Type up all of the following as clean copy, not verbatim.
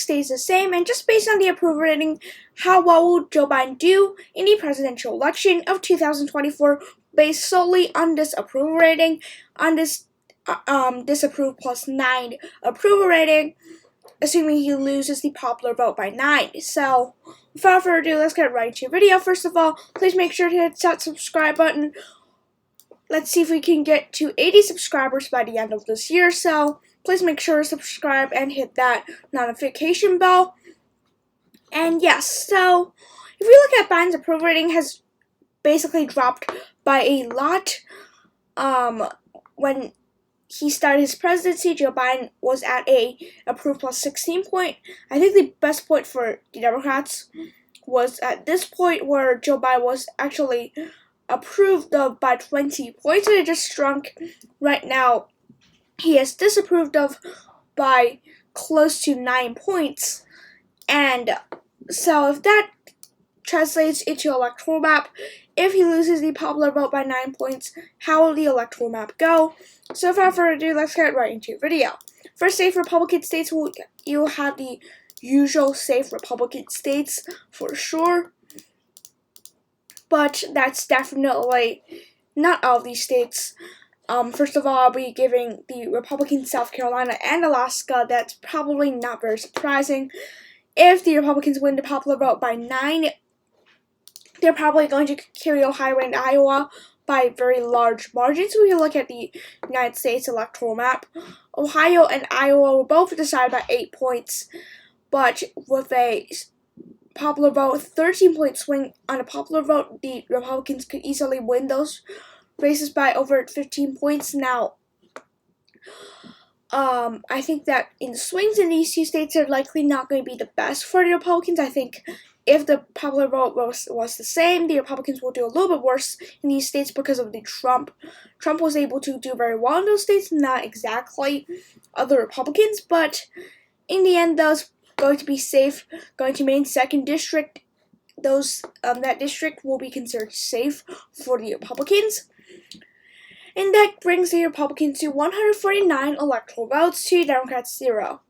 stays the same, and just based on the approval rating, how well will Joe Biden do in the presidential election of 2024 based solely on this approval rating, on this disapprove plus 9 approval rating, assuming he loses the popular vote by 9. So, without further ado, let's get right into the video. First of all, please make sure to hit that subscribe button. Let's see if we can get to 80 subscribers by the end of this year, so please make sure to subscribe and hit that notification bell. And yes, so if we look at Biden's approval rating has basically dropped by a lot. When he started his presidency, Joe Biden was at a approved plus 16 point. I think the best point for the Democrats was at this point where Joe Biden was actually approved of by 20 points, and it just shrunk. Right now, he is disapproved of by close to 9 points. And so if that translates into electoral map, if he loses the popular vote by 9 points, how will the electoral map go? So without further ado, let's get right into the video. First, safe Republican states, you'll have the usual safe Republican states for sure. But that's definitely not all of these states. First of all, I'll be giving the Republican South Carolina and Alaska. That's probably not very surprising. If the Republicans win the popular vote by 9, they're probably going to carry Ohio and Iowa by very large margins. So we look at the United States electoral map. Ohio and Iowa were both decided by 8 points, but with a popular vote, 13-point swing on a popular vote, the Republicans could easily win those races by over 15 points. Now, I think that in swings in these two states are likely not going to be the best for the Republicans. I think if the popular vote was the same, the Republicans will do a little bit worse in these states because of the Trump. Trump was able to do very well in those states, not exactly other Republicans, but in the end, those going to be safe, going to Maine 2nd District. That district will be considered safe for the Republicans. And that brings the Republicans to 149 electoral votes to Democrats 0.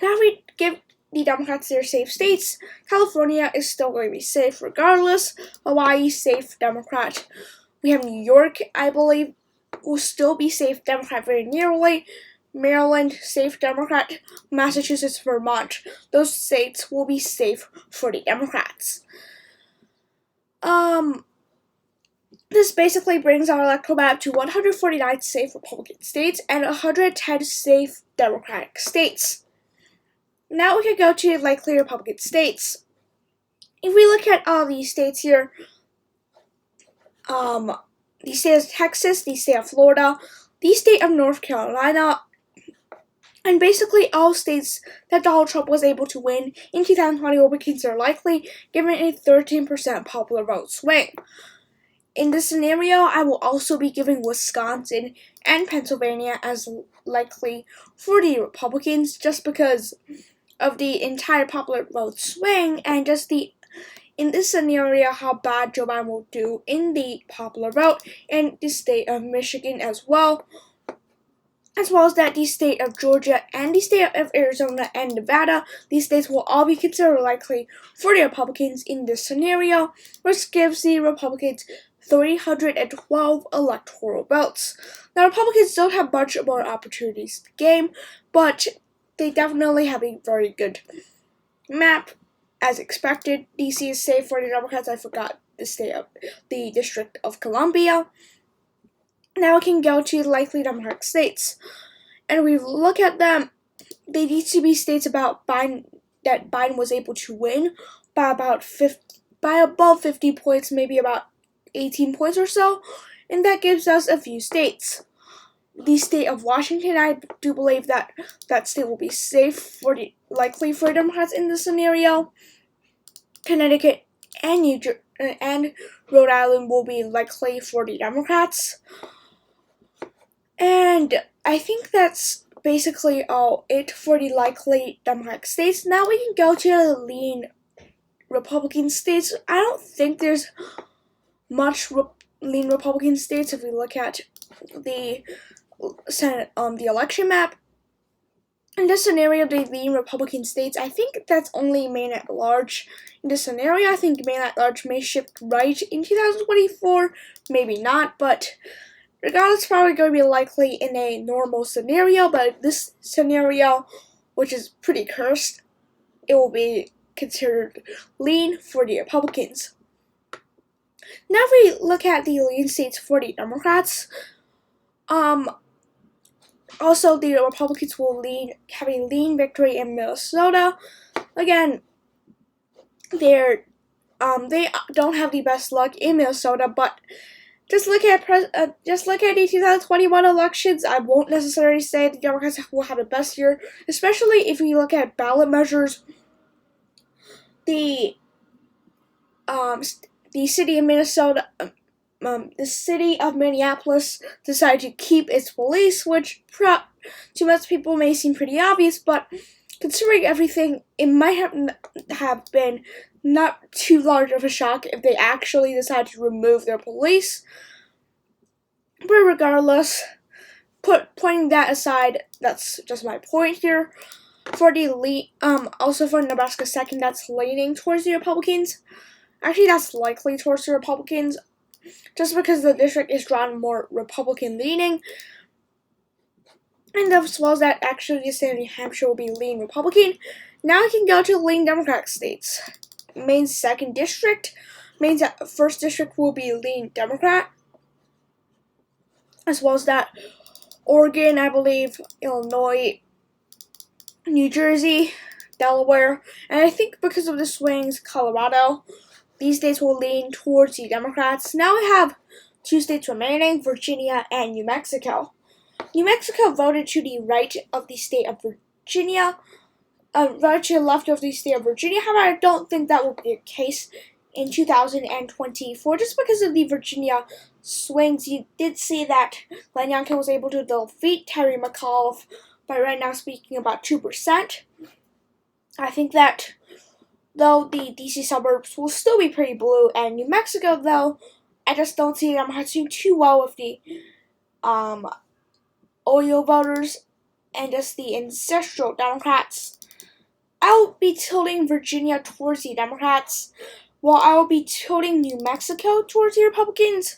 Now we give the Democrats their safe states. California is still going to be safe regardless. Hawaii, safe Democrat. We have New York, I believe, will still be safe Democrat very nearly. Maryland, safe Democrat. Massachusetts, Vermont, those states will be safe for the Democrats. This basically brings our electoral map to 149 safe Republican states and 110 safe Democratic states. Now we can go to likely Republican states. If we look at all these states here, the state of Texas, the state of Florida, the state of North Carolina, and basically all states that Donald Trump was able to win in 2020 will be considered likely, given a 13% popular vote swing. In this scenario, I will also be giving Wisconsin and Pennsylvania as likely for the Republicans, just because of the entire popular vote swing and just in this scenario, how bad Joe Biden will do in the popular vote, and the state of Michigan as well as that the state of Georgia and the state of Arizona and Nevada, these states will all be considered likely for the Republicans in this scenario, which gives the Republicans 312 electoral votes. Now, Republicans don't have much more opportunities to game, but they definitely have a very good map. As expected, DC is safe for the Democrats. I forgot the District of Columbia. Now we can go to likely Democratic states, and we look at them. They need to be states that Biden was able to win by above 50 points, maybe about 18 points or so, and that gives us a few states. The state of Washington, I do believe that state will be safe likely for Democrats in this scenario. Connecticut and Rhode Island will be likely for the Democrats. And I think that's basically all it for the likely Democratic states. Now we can go to the lean Republican states. I don't think there's much lean Republican states if we look at the Senate, the election map. in this scenario, they lean Republican states. I think that's only Maine at large. In this scenario, I think Maine at large may shift right in 2024. Maybe not, but regardless, probably going to be likely in a normal scenario. But this scenario, which is pretty cursed, it will be considered lean for the Republicans. Now, if we look at the lean states for the Democrats, also the Republicans will have a lean victory in Minnesota. Again, they don't have the best luck in Minnesota, but just look at the 2021 elections. I won't necessarily say the Democrats will have the best year, especially if you look at ballot measures. The city of Minnesota, the city of Minneapolis decided to keep its police, which to most people may seem pretty obvious, but considering everything, it might have been not too large of a shock if they actually decided to remove their police. But regardless, pointing that aside, that's just my point here. For the also for Nebraska 2nd, that's leaning towards the Republicans. Actually, that's likely towards the Republicans, just because the district is drawn more Republican leaning. And as well as that, actually, the state of New Hampshire will be lean Republican. Now I can go to lean Democratic states. Maine's 2nd district. Maine's 1st district will be lean Democrat. As well as that, Oregon, I believe, Illinois, New Jersey, Delaware, and I think because of the swings, Colorado, these states will lean towards the Democrats. Now we have 2 states remaining, Virginia and New Mexico. New Mexico voted to the right of the state of Virginia, right to the left of the state of Virginia. However, I don't think that will be the case in 2024, just because of the Virginia swings. You did see that Glenn Youngkin was able to defeat Terry McAuliffe by right now speaking about 2%. I think that, though, the DC suburbs will still be pretty blue, and New Mexico, though, I just don't see them doing too well with the oil voters and just the ancestral Democrats. I'll be tilting Virginia towards the Democrats, while I will be tilting New Mexico towards the Republicans.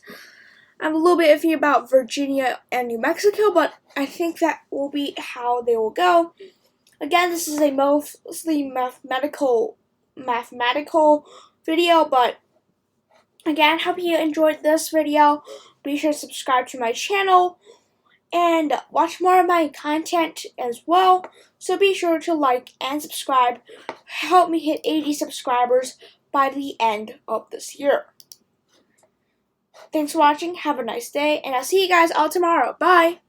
I'm a little bit iffy about Virginia and New Mexico, but I think that will be how they will go. Again, this is a mostly mathematical video, but again, hope you enjoyed this video. Be sure to subscribe to my channel and watch more of my content as well. So be sure to like and subscribe. Help me hit 80 subscribers by the end of this year. Thanks for watching. Have a nice day, and I'll see you guys all tomorrow. Bye!